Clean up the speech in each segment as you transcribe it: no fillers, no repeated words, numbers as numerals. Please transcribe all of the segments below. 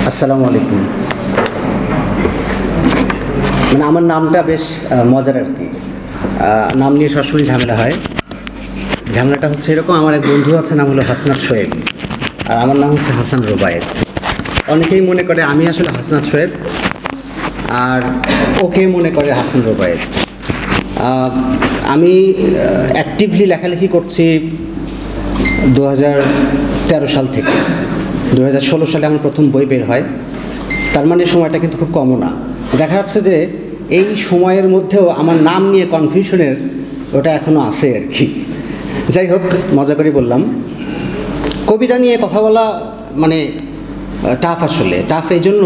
আসসালামু আলাইকুম। মানে আমার নামটা বেশ মজার আর কি। নাম নিয়ে সবসময় ঝামেলা হয়। ঝামেলাটা হচ্ছে এরকম, আমার এক বন্ধু আছে, নাম হলো হাসনাত শোয়েব, আর আমার নাম হচ্ছে হাসান রোবায়েত। অনেকেই মনে করে আমি আসলে হাসনাত শোয়েব, আর ওকে মনে করে হাসান রোবায়েত। আমি অ্যাক্টিভলি লেখালেখি করছি 2013 সাল থেকে। 2016 সালে আমার প্রথম বই বের হয়। তার মানে সময়টা কিন্তু খুব কমও না। দেখা যাচ্ছে যে এই সময়ের মধ্যেও আমার নাম নিয়ে কনফিউশনের ওটা এখনও আছে আর কি। যাই হোক, মজা করে বললাম। কবিতা নিয়ে কথা বলা মানে টাফ, আসলে টাফ এই জন্য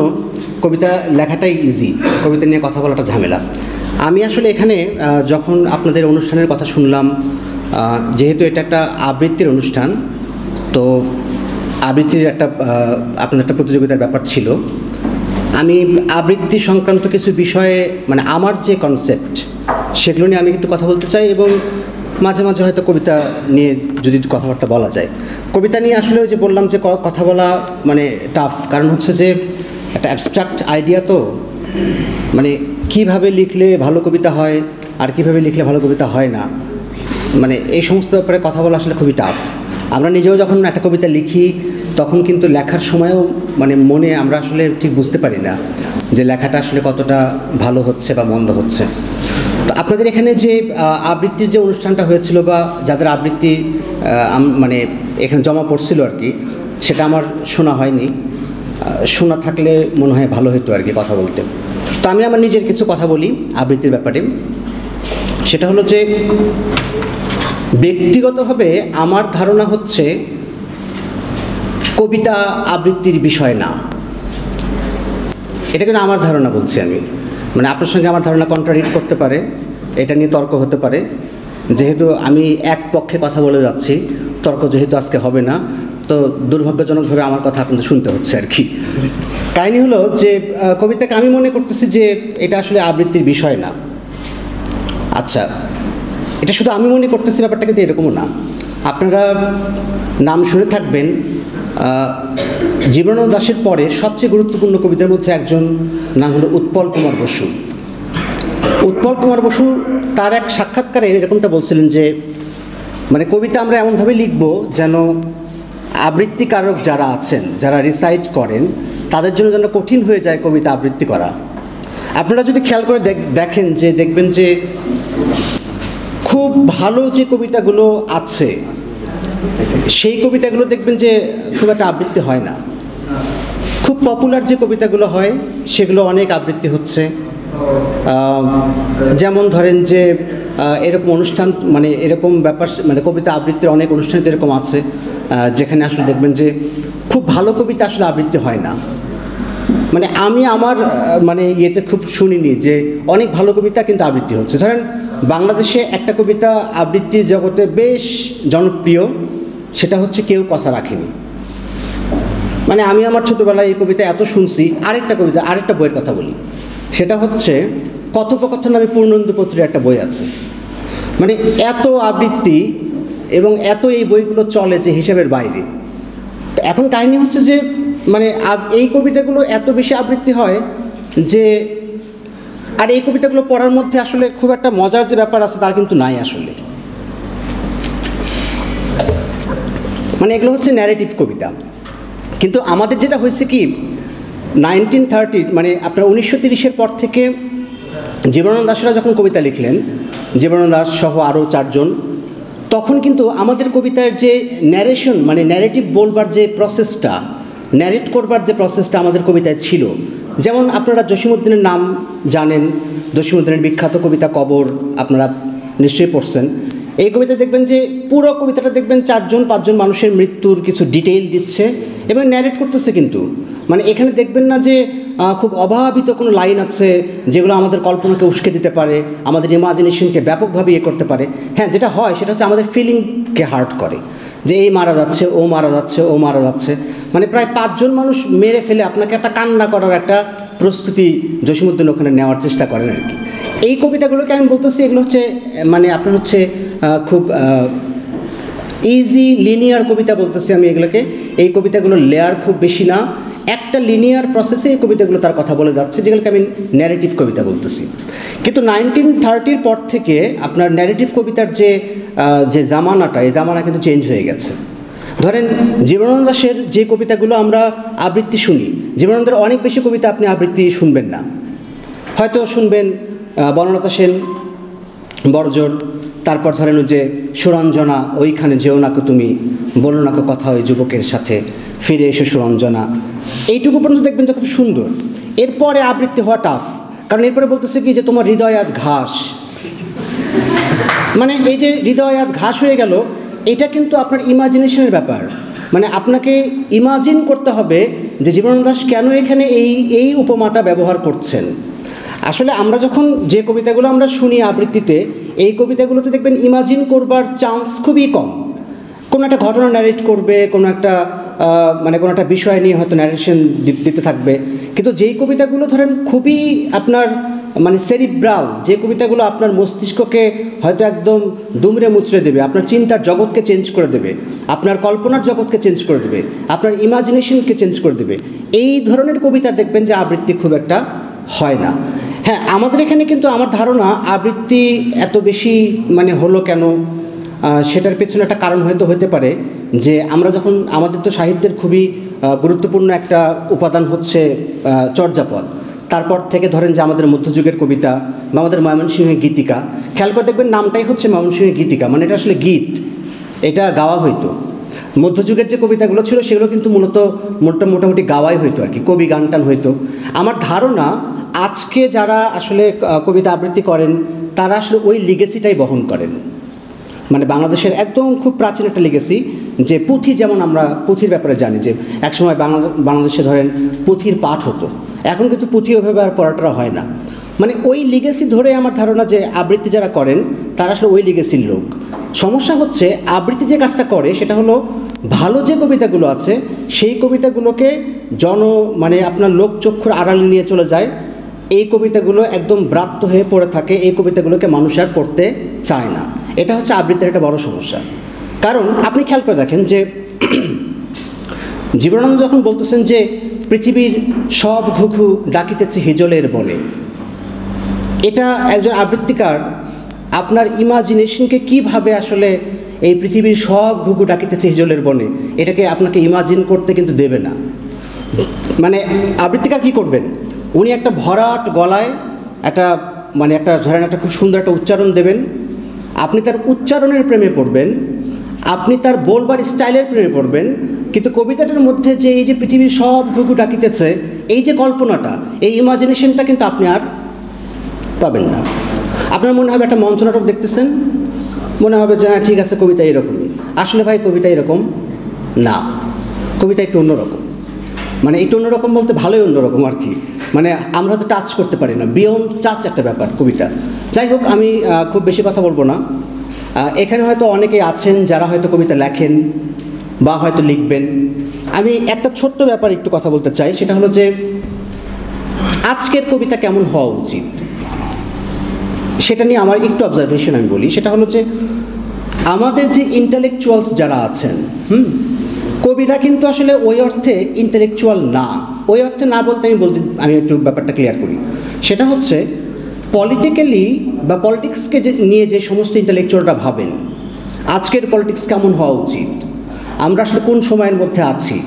কবিতা লেখাটাই ইজি, কবিতা নিয়ে কথা বলাটা ঝামেলা। আমি আসলে এখানে যখন আপনাদের অনুষ্ঠানের কথা শুনলাম, যেহেতু এটা একটা আবৃত্তির অনুষ্ঠান, তো আবৃত্তির আপনার একটা প্রতিযোগিতার ব্যাপার ছিল। আমি আবৃত্তি সংক্রান্ত কিছু বিষয়ে মানে আমার যে কনসেপ্ট সেগুলো নিয়ে আমি একটু কথা বলতে চাই, এবং মাঝে মাঝে হয়তো কবিতা নিয়ে যদি কথাবার্তা বলা যায়। কবিতা নিয়ে আসলে ওই যে বললাম যে কথা বলা মানে টাফ, কারণ হচ্ছে যে একটা অ্যাবস্ট্রাক্ট আইডিয়া, তো মানে কিভাবে লিখলে ভালো কবিতা হয় আর কিভাবে লিখলে ভালো কবিতা হয় না, মানে এই সমস্ত ব্যাপারে কথা বলা আসলে খুবই টাফ। আমরা নিজেও যখন একটা কবিতা লিখি তখন কিন্তু লেখার সময়ও মানে মনে আমরা আসলে ঠিক বুঝতে পারি না যে লেখাটা আসলে কতটা ভালো হচ্ছে বা মন্দ হচ্ছে। তো আপনাদের এখানে যে আবৃত্তির যে অনুষ্ঠানটা হয়েছিল বা যাদের আবৃত্তি মানে এখানে জমা পড়ছিল আর কি, সেটা আমার শোনা হয়নি। শোনা থাকলে মনে হয় ভালো হতো আর কি কথা বলতে। তো আমি আমার নিজের কিছু কথা বলি আবৃত্তির ব্যাপারে। সেটা হলো যে ব্যক্তিগতভাবে আমার ধারণা হচ্ছে কবিতা আবৃত্তির বিষয় না। এটা কিন্তু আমার ধারণা বলছি আমি, মানে আপনার সঙ্গে আমার ধারণা কন্ট্রাডিক্ট করতে পারে, এটা নিয়ে তর্ক হতে পারে। যেহেতু আমি এক পক্ষে কথা বলে যাচ্ছি, তর্ক যেহেতু আজকে হবে না, তো দুর্ভাগ্যজনকভাবে আমার কথা আপনাদের শুনতে হচ্ছে আর কি। কাহিনী হলো যে কবিতাকে আমি মনে করতেছি যে এটা আসলে আবৃত্তির বিষয় না। আচ্ছা, এটা শুধু আমি মনে করতেছি, ব্যাপারটা কিন্তু এরকমও না। আপনারা নাম শুনে থাকবেন, জীবনানন্দ দাশের পরে সবচেয়ে গুরুত্বপূর্ণ কবিদের মধ্যে একজন নাম হলো উৎপল কুমার বসু। উৎপল কুমার বসু তার এক সাক্ষাৎকারে এরকমটা বলছিলেন যে মানে কবিতা আমরা এমনভাবে লিখব যেন আবৃত্তিকারক যারা আছেন, যারা রিসাইট করেন, তাদের জন্য যেন কঠিন হয়ে যায় কবিতা আবৃত্তি করা। আপনারা যদি খেয়াল করে দেখেন যে দেখবেন যে খুব ভালো যে কবিতাগুলো আছে সেই কবিতাগুলো দেখবেন যে খুব একটা আবৃত্তি হয় না। খুব পপুলার যে কবিতাগুলো হয় সেগুলো অনেক আবৃত্তি হচ্ছে। যেমন ধরেন যে এরকম অনুষ্ঠান মানে এরকম ব্যাপার, মানে কবিতা আবৃত্তির অনেক অনুষ্ঠান এরকম আছে যেখানে আসলে দেখবেন যে খুব ভালো কবিতা আসলে আবৃত্তি হয় না। মানে আমি আমার মানে ইয়েতে খুব শুনিনি যে অনেক ভালো কবিতা কিন্তু আবৃত্তি হচ্ছে। ধরেন বাংলাদেশে একটা কবিতা আবৃত্তির জগতে বেশ জনপ্রিয়, সেটা হচ্ছে কেউ কথা রাখেনি। মানে আমি আমার ছোটোবেলায় এই কবিতা এত শুনছি। আরেকটা বইয়ের কথা বলি, সেটা হচ্ছে কথোপকথন নামে পূর্ণেন্দু পত্রের একটা বই আছে। মানে এত আবৃত্তি এবং এত এই বইগুলো চলে যে হিসাবের বাইরে। এখন কাহিনী হচ্ছে যে মানে এই কবিতাগুলো এত বেশি আবৃত্তি হয় যে, আর এই কবিতাগুলো পড়ার মধ্যে আসলে খুব একটা মজার যে ব্যাপার আছে তার কিন্তু নাই আসলে। মানে এগুলো হচ্ছে ন্যারেটিভ কবিতা। কিন্তু আমাদের যেটা হয়েছে কি 1930 মানে আপনার 1930-এর পর থেকে জীবনানন্দ দাশরা যখন কবিতা লিখলেন, জীবনানন্দ দাশ সহ আরও 4 জন, তখন কিন্তু আমাদের কবিতার যে ন্যারেশন মানে ন্যারেটিভ বলবার যে প্রসেসটা, ন্যারেট করবার যে প্রসেসটা আমাদের কবিতায় ছিল। যেমন আপনারা জসীমউদ্দিনের নাম জানেন, জসীমউদ্দিনের বিখ্যাত কবিতা কবর আপনারা নিশ্চয়ই পড়ছেন। এই কবিতা দেখবেন যে পুরো কবিতাটা দেখবেন 4-5 জন মানুষের মৃত্যুর কিছু ডিটেইল দিচ্ছে এবং ন্যারেট করতেছে। কিন্তু মানে এখানে দেখবেন না যে খুব অভাবিত কোনো লাইন আছে যেগুলো আমাদের কল্পনাকে উস্কে দিতে পারে, আমাদের ইমাজিনেশনকে ব্যাপকভাবে ইয়ে করতে পারে। হ্যাঁ, যেটা হয় সেটা হচ্ছে আমাদের ফিলিংকে হার্ট করে, যে এই মারা যাচ্ছে, ও মারা যাচ্ছে, ও মারা যাচ্ছে। মানে প্রায় 5 জন মানুষ মেরে ফেলে আপনাকে একটা কান্না করার একটা প্রস্তুতি জসীমউদ্দিন ওখানে নেওয়ার চেষ্টা করেন আর কি। এই কবিতাগুলোকে আমি বলতেছি এগুলো হচ্ছে মানে আপনার হচ্ছে খুব ইজি লিনিয়ার কবিতা বলতেছি আমি এগুলোকে। এই কবিতাগুলো লেয়ার খুব বেশি না, একটা লিনিয়ার প্রসেসে এই কবিতাগুলো তার কথা বলে যাচ্ছে, যেগুলোকে আমি ন্যারেটিভ কবিতা বলতেছি। কিন্তু 1930 পর থেকে আপনার ন্যারেটিভ কবিতার যে জামানাটা, এই জামানা কিন্তু চেঞ্জ হয়ে গেছে। ধরেন জীবনানন্দ দাশের যে কবিতাগুলো আমরা আবৃত্তি শুনি, জীবনানন্দের অনেক বেশি কবিতা আপনি আবৃত্তি শুনবেন না, হয়তো শুনবেন বনলতা সেন, বড়জোর, তারপর ধরেন যে সুরঞ্জনা, ওইখানে যেও নাকো তুমি, বলো নাকো কথা ওই যুবকের সাথে, ফিরে এসে সুরঞ্জনা, এইটুকু পর্যন্ত দেখবেন যে খুব সুন্দর। এরপরে আবৃত্তি হওয়া টাফ, কারণ এরপরে বলতেছে কি যে তোমার হৃদয় আজ ঘাস, মানে এই যে হৃদয় আজ ঘাস হয়ে গেল, এটা কিন্তু আপনার ইমাজিনেশনের ব্যাপার। মানে আপনাকে ইমাজিন করতে হবে যে জীবনানন্দ দাশ কেন এখানে এই উপমাটা ব্যবহার করছেন। আসলে আমরা যখন যে কবিতাগুলো আমরা শুনি আবৃত্তিতে, এই কবিতাগুলোতে দেখবেন ইমাজিন করবার চান্স খুবই কম। কোনো একটা ঘটনা ন্যারেট করবে, কোনো একটা কোনো একটা বিষয় নিয়ে হয়তো ন্যারেশন দিতে থাকবে। কিন্তু যেই কবিতাগুলো ধরেন খুবই আপনার সেরিব্রাল, যে কবিতাগুলো আপনার মস্তিষ্ককে হয়তো একদম দুমড়ে মুচড়ে দেবে, আপনার চিন্তার জগৎকে চেঞ্জ করে দেবে, আপনার কল্পনার জগৎকে চেঞ্জ করে দেবে, আপনার ইমাজিনেশনকে চেঞ্জ করে দেবে, এই ধরনের কবিতা দেখবেন যে আবৃত্তি খুব একটা হয় না। হ্যাঁ, আমাদের এখানে কিন্তু আমার ধারণা আবৃত্তি এত বেশি হলো কেন, সেটার পেছনে একটা কারণ হয়তো হতে পারে যে আমরা যখন, আমাদের তো সাহিত্যের খুবই গুরুত্বপূর্ণ একটা উপাদান হচ্ছে চর্যাপদ। তারপর থেকে ধরেন যে আমাদের মধ্যযুগের কবিতা বা আমাদের ময়মনসিংহের গীতিকা, খেয়াল করে দেখবেন নামটাই হচ্ছে ময়মনসিংহের গীতিকা, এটা আসলে গীত, এটা গাওয়া হইতো। মধ্যযুগের যে কবিতাগুলো ছিল সেগুলো কিন্তু মোটামুটি গাওয়াই হইতো আর কি, কবি গান টান হইতো। আমার ধারণা আজকে যারা আসলে কবিতা আবৃত্তি করেন তারা আসলে ওই লিগেসিটাই বহন করেন। বাংলাদেশের একদম খুব প্রাচীন একটা লিগেসি, যে পুঁথি, যেমন আমরা পুঁথির ব্যাপারে জানি যে একসময় বাংলাদেশে ধরেন পুঁথির পাঠ হতো, এখন কিন্তু পুঁথি ওইভাবে আর পড়াটা হয় না। ওই লিগেসি ধরে আমার ধারণা যে আবৃত্তি যারা করেন তারা আসলে ওই লিগেসির লোক। সমস্যা হচ্ছে আবৃত্তি যে কাজটা করে সেটা হলো ভালো যে কবিতাগুলো আছে সেই কবিতাগুলোকে আপনার লোকচক্ষুর আড়ালে নিয়ে চলে যায়, এই কবিতাগুলো একদম ব্রাত্য হয়ে পড়ে থাকে, এই কবিতাগুলোকে মানুষ আর পড়তে চায় না। এটা হচ্ছে আবৃত্তির একটা বড় সমস্যা। কারণ আপনি খেয়াল করে দেখেন যে জীবনানন্দ যখন বলতেছেন যে পৃথিবীর সব ঘুঘু ডাকিতেছে হিজলের বনে, এটা একজন আবৃত্তিকার আপনার ইমাজিনেশনকে কিভাবে আসলে এই পৃথিবীর সব ঘুঘু ডাকিতেছে হিজলের বনে, এটাকে আপনাকে ইমাজিন করতে কিন্তু দেবে না। আবৃত্তিকার কী করবেন, উনি একটা ভরাট গলায় একটা ধরেন একটা খুব সুন্দর একটা উচ্চারণ দেবেন, আপনি তার উচ্চারণের প্রেমে পড়বেন, আপনি তার বলবার স্টাইলের প্রেমে পড়বেন, কিন্তু কবিতাটার মধ্যে যে এই যে পৃথিবীর সব ঘুঘু ডাকিতেছে, এই যে কল্পনাটা, এই ইমাজিনেশনটা কিন্তু আপনি আর পাবেন না। আপনার মনে হবে একটা মঞ্চনাটক দেখতেছেন, মনে হবে যে হ্যাঁ ঠিক আছে কবিতা এরকমই। আসলে ভাই কবিতা এরকম না, কবিতা একটু অন্যরকম। একটু অন্যরকম বলতে ভালোই অন্যরকম আর কি, আমরা হয়তো টাচ করতে পারি না, বিয়ন্ড টাচ একটা ব্যাপার কবিতা। যাই হোক, আমি খুব বেশি কথা বলবো না। এখানে হয়তো অনেকেই আছেন যারা হয়তো কবিতা লেখেন বা হয়তো লিখবেন। আমি একটা ছোট্ট ব্যাপার একটু কথা বলতে চাই, সেটা হলো যে আজকের কবিতা কেমন হওয়া উচিত সেটা নিয়ে আমার একটু অবজারভেশন আমি বলি। সেটা হলো যে আমাদের যে ইন্টেলেকচুয়ালস যারা আছেন, কবিরা কিন্তু আসলে ওই অর্থে ইন্টেলেকচুয়াল না। ওই অর্থে না বলতে আমি একটু ব্যাপারটা ক্লিয়ার করি। সেটা হচ্ছে পলিটিক্যালি বা পলিটিক্সকে নিয়ে যে সমস্ত ইন্টেলেকচুয়ালরা ভাবেন আজকের পলিটিক্স কেমন হওয়া উচিত, আমরা আসলে কোন সময়ের মধ্যে আছি,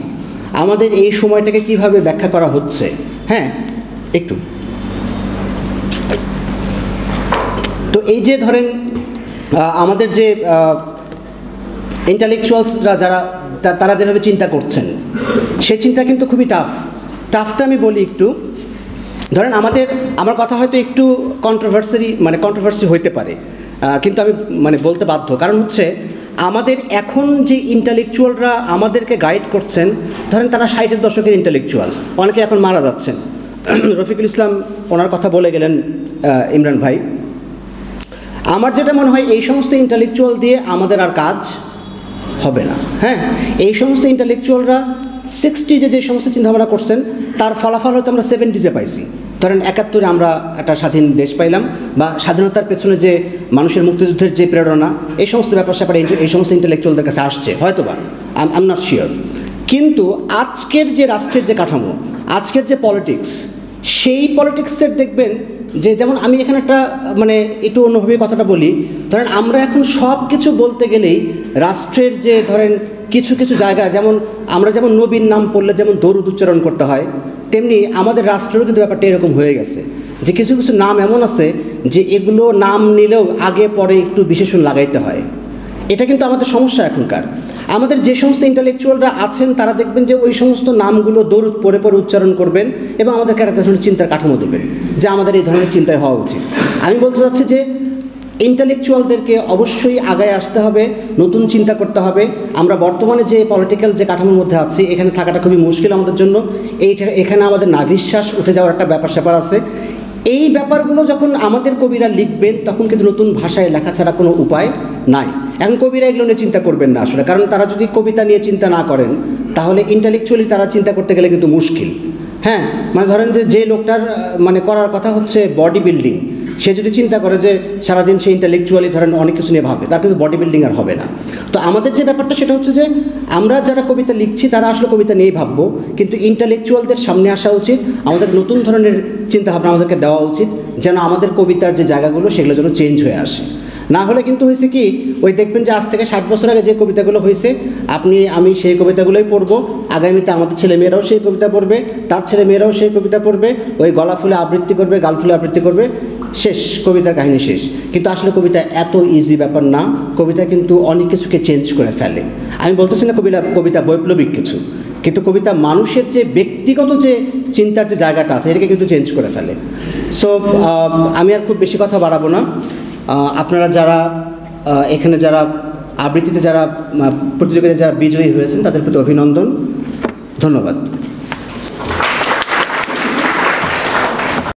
আমাদের এই সময়টাকে কিভাবে ব্যাখ্যা করা হচ্ছে। হ্যাঁ, একটু তো এই যে ধরেন আমাদের যে ইন্টেলেকচুয়ালসরা তারা যেভাবে চিন্তা করছেন সেই চিন্তা কিন্তু খুবই টাফটা আমি বলি একটু। ধরেন আমার কথা হয়তো একটু কন্ট্রোভার্সি হইতে পারে, কিন্তু আমি বলতে বাধ্য। কারণ হচ্ছে আমাদের এখন যে ইন্টেলেকচুয়ালরা আমাদেরকে গাইড করছেন, ধরেন তারা 60-এর দশকের ইন্টেলেকচুয়াল, অনেকে এখন মারা যাচ্ছেন। রফিকুল ইসলাম ওনার কথা বলে গেলেন ইমরান ভাই। আমার যেটা মনে হয় এই সমস্ত ইন্টেলেকচুয়াল দিয়ে আমাদের আর কাজ হবে না। হ্যাঁ, এই সমস্ত ইন্টেলেকচুয়ালরা 60s যে সমস্ত চিন্তাভাবনা করছেন তার ফলাফল হয়তো আমরা 70s পাইছি। ধরেন 71-এ আমরা একটা স্বাধীন দেশ পাইলাম, বা স্বাধীনতার পেছনে যে মানুষের মুক্তিযুদ্ধের যে প্রেরণা, এই সমস্ত ব্যাপার স্যাপার এই সমস্ত ইন্টেলেকচুয়ালদের কাছে আসছে হয়তো বা, আই এম নট শিওর। কিন্তু আজকের যে রাষ্ট্রের যে কাঠামো, আজকের যে পলিটিক্স, সেই পলিটিক্সের দেখবেন যে, যেমন আমি এখানে একটা মানে একটু অন্যভাবে কথাটা বলি, ধরেন আমরা এখন সব কিছু বলতে গেলেই রাষ্ট্রের যে ধরেন কিছু কিছু জায়গা, যেমন আমরা যেমন নবীর নাম পড়লে যেমন দরুদ উচ্চারণ করতে হয়, তেমনি আমাদের রাষ্ট্রেরও কিন্তু ব্যাপারটা এরকম হয়ে গেছে যে কিছু কিছু নাম এমন আছে যে এগুলো নাম নিলেও আগে পরে একটু বিশেষণ লাগাইতে হয়। এটা কিন্তু আমাদের সমস্যা এখনকার। আমাদের যে সমস্ত ইন্টালেকচুয়ালরা আছেন তারা দেখবেন যে ওই সমস্ত নামগুলো দরুদ পরে পরে উচ্চারণ করবেন এবং আমাদেরকে একটা ধরনের চিন্তার কাঠামো দেবেন যে আমাদের এই ধরনের চিন্তায় হওয়া উচিত। আমি বলতে চাচ্ছি যে ইন্টালেকচুয়ালদেরকে অবশ্যই আগায় আসতে হবে, নতুন চিন্তা করতে হবে। আমরা বর্তমানে যে পলিটিক্যাল যে কাঠামোর মধ্যে আছি, এখানে থাকাটা খুবই মুশকিল আমাদের জন্য। এখানে আমাদের নাভিশ্বাস উঠে যাওয়ার একটা ব্যাপার স্যাপার আছে। এই ব্যাপারগুলো যখন আমাদের কবিরা লিখবেন তখন কিন্তু নতুন ভাষায় লেখা ছাড়া কোনো উপায় নাই। এখন কবিরা এগুলো নিয়ে চিন্তা করবেন না আসলে, কারণ তারা যদি কবিতা নিয়ে চিন্তা না করেন তাহলে ইন্টালেকচুয়ালি তারা চিন্তা করতে গেলে কিন্তু মুশকিল। হ্যাঁ, মানে ধরেন যে লোকটার মানে করার কথা হচ্ছে বডি বিল্ডিং, সে যদি চিন্তা করে যে সারাদিন সে ইন্টালেকচুয়ালি ধরেন অনেক কিছু নিয়ে ভাবে, তার কিন্তু বডি বিল্ডিং আর হবে না। তো আমাদের যে ব্যাপারটা সেটা হচ্ছে যে আমরা যারা কবিতা লিখছি তারা আসলে কবিতা নিয়েই ভাববো, কিন্তু ইন্টালেকচুয়ালদের সামনে আসা উচিত, আমাদের নতুন ধরনের চিন্তাভাবনা আমাদেরকে দেওয়া উচিত, যেন আমাদের কবিতার যে জায়গাগুলো সেগুলো যেন চেঞ্জ হয়ে আসে। না হলে কিন্তু হয়েছে কি, ওই দেখবেন যে আজ থেকে 60 বছর আগে যে কবিতাগুলো হয়েছে আমি সেই কবিতাগুলোই পড়বো, আগামীতে আমাদের ছেলেমেয়েরাও সেই কবিতা পড়বে, তার ছেলেমেয়েরাও সেই কবিতা পড়বে, ওই গলা ফুলে আবৃত্তি করবে, গাল ফুলে আবৃত্তি করবে, শেষ, কবিতার কাহিনী শেষ। কিন্তু আসলে কবিতা এত ইজি ব্যাপার না, কবিতা কিন্তু অনেক কিছুকে চেঞ্জ করে ফেলে। আমি বলতেছি না কবিতা বৈপ্লবিক কিছু, কিন্তু কবিতা মানুষের যে ব্যক্তিগত যে চিন্তার যে জায়গাটা আছে এটাকে কিন্তু চেঞ্জ করে ফেলে। সো আমি আর খুব বেশি কথা বাড়াবো না। আপনারা যারা এখানে যারা আবৃত্তিতে যারা প্রতিযোগিতায় যারা বিজয়ী হয়েছেন তাদের প্রতি অভিনন্দন, ধন্যবাদ।